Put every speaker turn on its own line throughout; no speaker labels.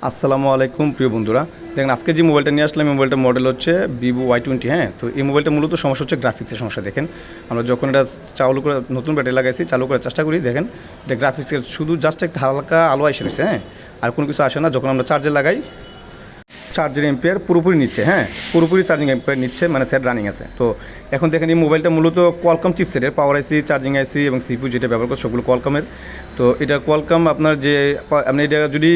আসসালামু আলাইকুম প্রিয় বন্ধুরা। দেখেন আজকে যে মোবাইলটা নিয়ে আসলাম, এই মোবাইলটার মডেল হচ্ছে ভিভো Y20। হ্যাঁ, তো এই মোবাইলটা মূলত সমস্যা হচ্ছে গ্রাফিক্সের সমস্যা। দেখেন আমরা যখন এটা চালু করে নতুন ব্যাটারি লাগাইছি, চালু করার চেষ্টা করি, দেখেন এটা গ্রাফিক্সের শুধু জাস্ট একটা হালকা আলো এসে রয়েছে। হ্যাঁ, আর কোনো কিছু আসে না। যখন আমরা চার্জে লাগাই, চার্জের এম্পিয়ার পুরোপুরি নিচ্ছে। হ্যাঁ, পুরোপুরি চার্জিং এম্পিয়ার নিচ্ছে, মানে সেট রানিং আছে। তো এখন দেখেন এই মোবাইলটা মূলত কোয়ালকম চিপসেটের, পাওয়ার আইসি, চার্জিং আইসি এবং সিপিইউ যেটা ব্যবহার করে সবগুলো কোয়ালকমের। তো এটা কোয়ালকম আপনার যে আপনি এটা যদি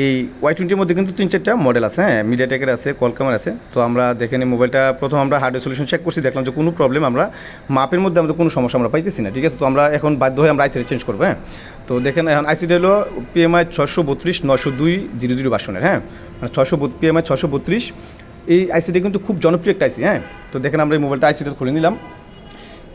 এই Y20-র মধ্যে কিন্তু 3-4টা মডেল আছে। হ্যাঁ, মিডিয়াটেকের আছে, কোয়ালকমের আছে। তো আমরা দেখেন এই মোবাইলটা প্রথম আমরা হার্ডওয়্যার সলিউশন চেক করছি, দেখলাম যে কোনো প্রবলেম, আমরা মাপের মধ্যে আমাদের কোনো সমস্যা আমরা পাইতেছি না। ঠিক আছে, তো আমরা এখন বাধ্য হয়ে আমরা আইসিটা চেঞ্জ করবো। হ্যাঁ, তো দেখেন এখন আইসিটা হলো PMI 632/902 ভার্সনের। হ্যাঁ, মানে PMI 632। এই আইসিটা কিন্তু খুব জনপ্রিয় একটা আইসি। হ্যাঁ, তো দেখেন আমরা এই মোবাইলটা আইসিটা খুলে নিলাম।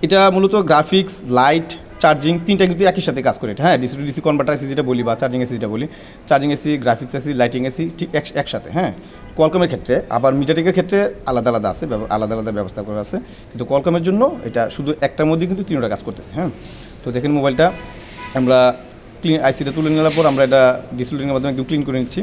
এটা মূলত গ্রাফিক্স, লাইট, চার্জিং তিনটা কিন্তু একই সাথে কাজ করে। হ্যাঁ, DC two DC converter AC যেটা বলি, বা চার্জিং এসি যেটা বলি, charging AC, graphics AC, lighting AC ঠিক একসাথে। হ্যাঁ, কোয়ালকমের ক্ষেত্রে আবার মিডিয়াটেকের ক্ষেত্রে আলাদা আলাদা আছে, আলাদা আলাদা ব্যবস্থা করা আছে। কিন্তু কোয়ালকমের জন্য এটা শুধু একটার মধ্যে কিন্তু তিনটা কাজ করতেছে। হ্যাঁ, তো দেখেন মোবাইলটা আমরা আইসিটা তুলে নেওয়ার পর আমরা এটা ডিসপ্লের মাধ্যমে একদম ক্লিন করে নিচ্ছি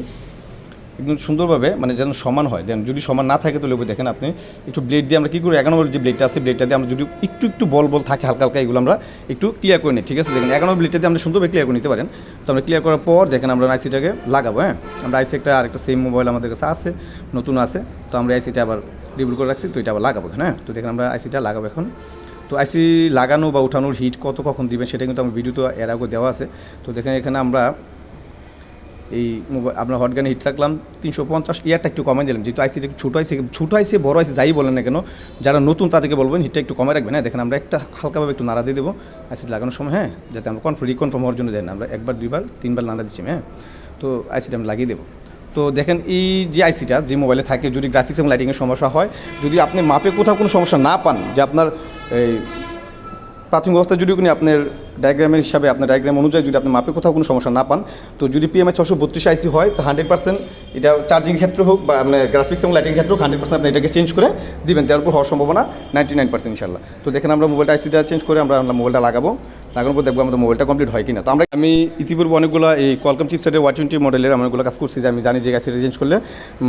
একদম সুন্দরভাবে, মানে যেন সমান হয়। দেন যদি সমান না থাকে তাহলে দেখেন আপনি একটু ব্লেড দিয়ে আমরা কী করি, 11 নম্বর যে ব্লেডটা আছে, ব্লেডটা দিয়ে আমরা যদি একটু একটু বল থাকে হালকা হালকা, এগুলো আমরা একটু ক্লিয়ার করে নিই। ঠিক আছে, দেখেন 11 নম্বর ব্লেডটা দিয়ে আমরা সুন্দরভাবে ক্লিয়ার করে নিতে পারেন। তো আমরা ক্লিয়ার করার পর দেখেন আমরা আইসিটাকে লাগাবো। হ্যাঁ, আমরা আইসি আরেকটা সেম মোবাইল আমাদের কাছে আছে, নতুন আছে। তো আমরা আইসিটা আবার রিভিউ করে রাখছি, তো এটা আবার লাগাবো। হ্যাঁ, তো দেখেন আমরা আইসিটা লাগাবো এখন। তো আইসি লাগানো বা উঠানোর হিট কখন দিবেন সেটা কিন্তু আমার ভিডিও তো এর আগে দেওয়া আছে। তো দেখেন এখানে আমরা এই আপনার হটগানে হিট রাখলাম 350, ইয়ারটা একটু কমাই দিলাম, যেহেতু আইসিটা ছোটো আইসি বড় আইসি যাই বলেন না কেন, যারা নতুন তাদেরকে বলবেন হিটটা একটু কমে রাখবেন। হ্যাঁ, দেখেন আমরা একটা হালকাভাবে একটু নাড়া দিয়ে দেবো আইসিটা লাগানোর সময়। হ্যাঁ, যাতে আমরা রিকনফার্ম হওয়ার জন্য যাই না, আমরা একবার, দুইবার, তিনবার নাড়া দিচ্ছি। হ্যাঁ, তো আইসিটা আমি লাগিয়ে দেবো। তো দেখেন এই যে আইসিটা যে মোবাইলে থাকে, যদি গ্রাফিক্স এবং লাইটিংয়ের সমস্যা হয়, যদি আপনি মাপে কোথাও কোনো সমস্যা না পান, যে আপনার এই প্রাথমিক অবস্থায় যদি কোনো আপনার ডায়াগ্রামের হিসাবে, আপনার ডায়াগ্রাম অনুযায়ী যদি আপনি মাপে কোথাও কোনো সমস্যা না পান, তো যদি PMI 632 আইসি হয়, তো 100% এটা চার্জিং ক্ষেত্রে হোক বা আপনার গ্রাফিক্স এবং লাইটিং ক্ষেত্রে হোক, 100% আপনি এটাকে চেঞ্জ করে দিবেন। তার উপর হওয়ার সম্ভাবনা 99% ইনশাল্লাহ। তো দেখেন আমরা মোবাইলটা আইসিটা চেঞ্জ করে আমরা মোবাইলটা লাগানোর পর দেখবো আমাদের মোবাইলটা কমপ্লিট হয় কিনা। তো আমি ইতিপূর্বে অনেকগুলো এই কোয়ালকম চিপসেটের Y20 মডেলের অনেকগুলো কাজ করছি, যে আমি জানি যে আইসিটা চেঞ্জ করলে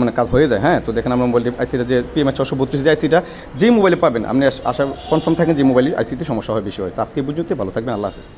মানে কাজ হয়ে যায়। হ্যাঁ, তো দেখেন আমরা মোবাইলটি আইসিটা যে PMI 632 যে আইসিটা যেই মোবাইলে পাবেন, আপনি আশা কনফার্ম থাকেন যে মোবাইল আইসিতে সমস্যা হয় বেশি হয়। তো আজকে বুঝতে ভালো থাকবেন, আল্লাহ হাফেজ।